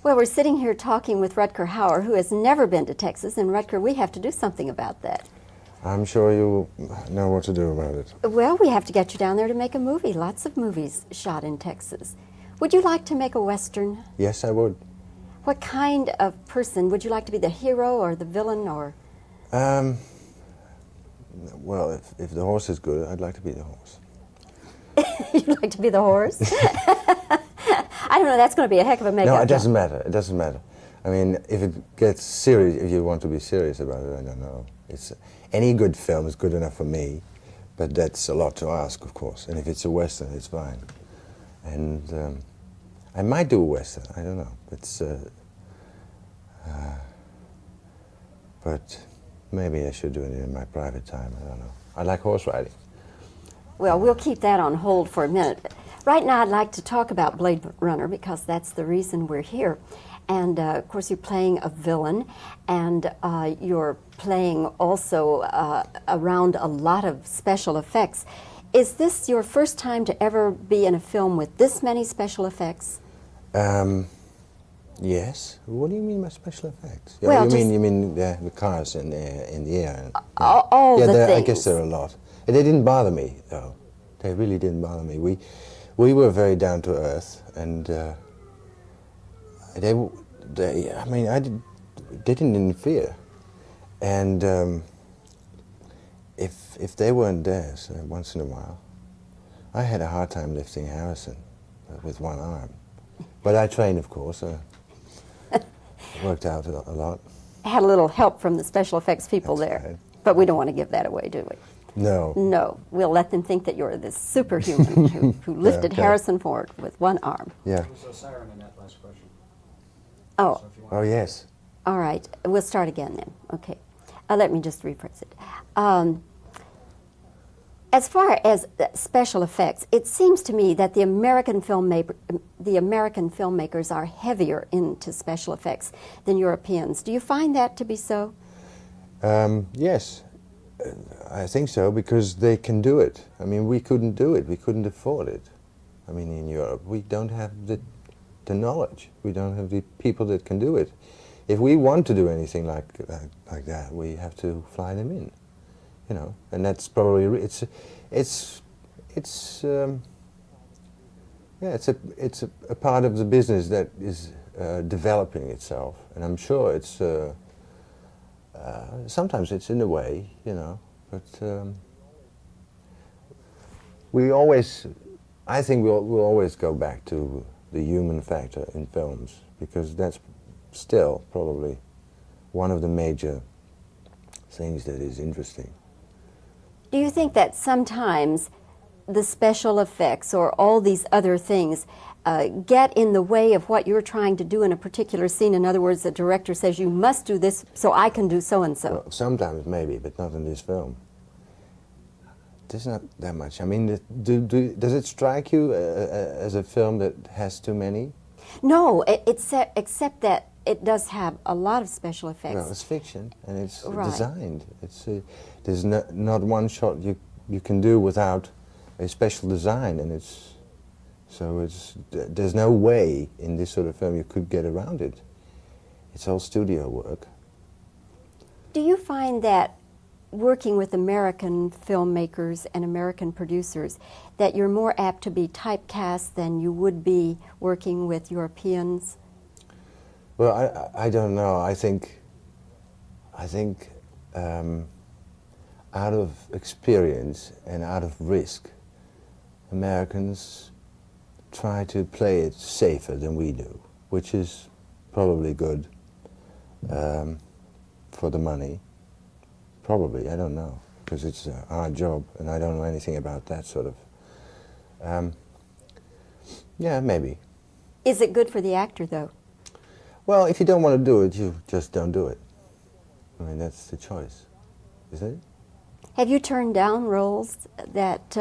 Well, we're sitting here talking with Rutger Hauer, who has never been to Texas, and Rutger, we have to do something about that. I'm sure you know what to do about it. Well, we have to get you down there to make a movie. Lots of movies shot in Texas. Would you like to make a Western? Yes, I would. What kind of person? Would you like to be the hero or the villain or? Well, if the horse is good, I'd like to be the horse. You'd like to be the horse? I don't know, that's going to be a heck of a makeup No, it doesn't job. matter. It doesn't matter. I mean, if it gets serious, if you want to be serious about it, I don't know. It's any good film is good enough for me, but that's a lot to ask, of course. And if it's a Western, it's fine. And I might do a Western. I don't know. It's but maybe I should do it in my private time. I don't know. I like horse riding. Well, we'll keep that on hold for a minute. Right now, I'd like to talk about Blade Runner because that's the reason we're here. And of course, you're playing a villain, and you're playing also around a lot of special effects. Is this your first time to ever be in a film with this many special effects? Yes. What do you mean by special effects? Well, you mean the cars in the air? All the things. I guess there are a lot. And they didn't bother me, though. They really didn't bother me. We were very down to earth, and they didn't interfere. And if they weren't there, so once in a while, I had a hard time lifting Harrison with one arm. But I trained, of course. It worked out a lot. Had a little help from the special effects people That's there. right. But we don't want to give that away, do we? No. No, we'll let them think that you're this superhuman who lifted okay. Harrison Ford with one arm. Yeah. There was a siren in that last question. Oh, So if you want Oh, yes. all right. We'll start again then. Okay. Let me just rephrase it. As far as special effects, it seems to me that the American filmmakers are heavier into special effects than Europeans. Do you find that to be so? Yes, I think so, because they can do it. I mean, we couldn't do it. We couldn't afford it. I mean, in Europe, we don't have the knowledge. We don't have the people that can do it. If we want to do anything like that, we have to fly them in, you know. And that's probably it's a part of the business that is developing itself, and I'm sure it's. Sometimes it's in the way, you know, but I think we'll always go back to the human factor in films, because that's still probably one of the major things that is interesting. Do you think that sometimes the special effects or all these other things get in the way of what you're trying to do in a particular scene? In other words, the director says, you must do this so I can do so-and-so. Well, sometimes maybe, but not in this film. There's not that much. I mean, does it strike you as a film that has too many? No, except that it does have a lot of special effects. No, it's fiction, and it's Right. designed. There's not one shot you can do without a special design, and there's no way in this sort of film you could get around it. It's all studio work. Do you find that working with American filmmakers and American producers that you're more apt to be typecast than you would be working with Europeans? Well, I don't know. I think out of experience and out of risk, Americans try to play it safer than we do, which is probably good for the money. Probably, I don't know, because it's a hard job, and I don't know anything about that sort of. Yeah, maybe. Is it good for the actor, though? Well, if you don't want to do it, you just don't do it. I mean, that's the choice, isn't it? Have you turned down roles that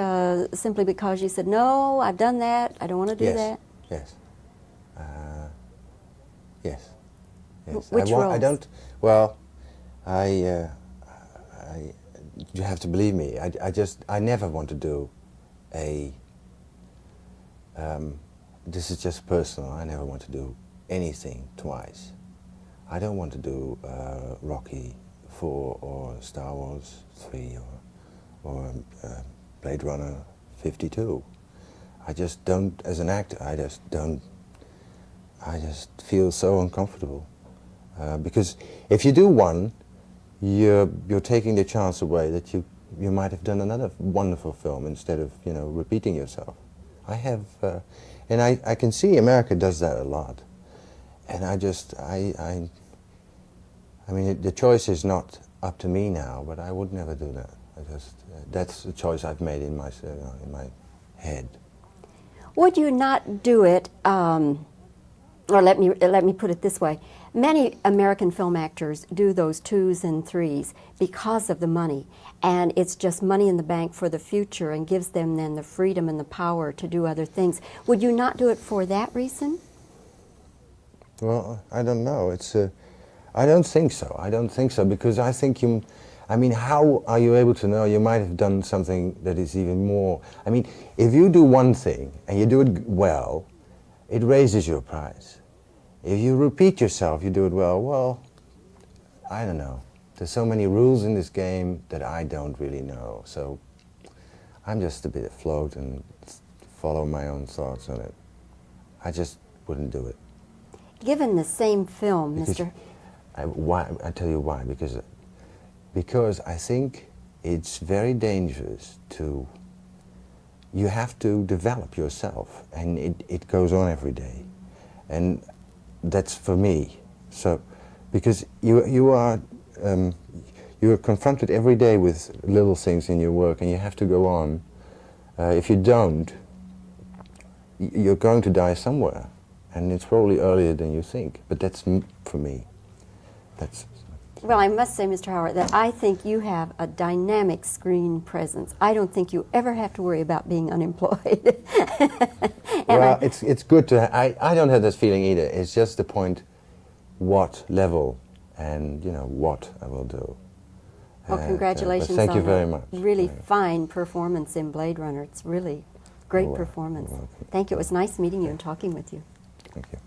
simply because you said, no, I've done that, I don't want to do that? Yes. Yes. Yes. Which I roles? don't. Well, you have to believe me. I never want to do a. This is just personal. I never want to do anything twice. I don't want to do Rocky 4 or Star Wars 3 or Blade Runner 52. I just don't, as an actor, I just feel so uncomfortable. Because if you do one, you're taking the chance away that you might have done another wonderful film instead of, you know, repeating yourself. I have, and I can see America does that a lot. And I mean, the choice is not up to me now, but I would never do that. That's the choice I've made in my head. Would you not do it, or let me put it this way, many American film actors do those 2s and 3s because of the money, and it's just money in the bank for the future and gives them then the freedom and the power to do other things. Would you not do it for that reason? Well, I don't know. I don't think so. I don't think so, because I think I mean, how are you able to know? You might have done something that is even more. I mean, if you do one thing and you do it well, it raises your price. If you repeat yourself, you do it well, I don't know. There's so many rules in this game that I don't really know. So I'm just a bit afloat and follow my own thoughts on it. I just wouldn't do it. Given the same film, Because Mr. I tell you why. Because I think it's very dangerous to. You have to develop yourself, and it goes on every day, and that's for me. So, because you are confronted every day with little things in your work, and you have to go on. If you don't, you're going to die somewhere. And it's probably earlier than you think, but that's for me. Well, I must say, Mr. Hauer, that I think you have a dynamic screen presence. I don't think you ever have to worry about being unemployed. Well, it's good to. I don't have this feeling either. It's just the point, what level, and you know what I will do. Well, congratulations thank you on very a much. really fine performance in Blade Runner. It's really great Oh, well, performance. well, Thank you. It was nice meeting you and talking with you. Thank you.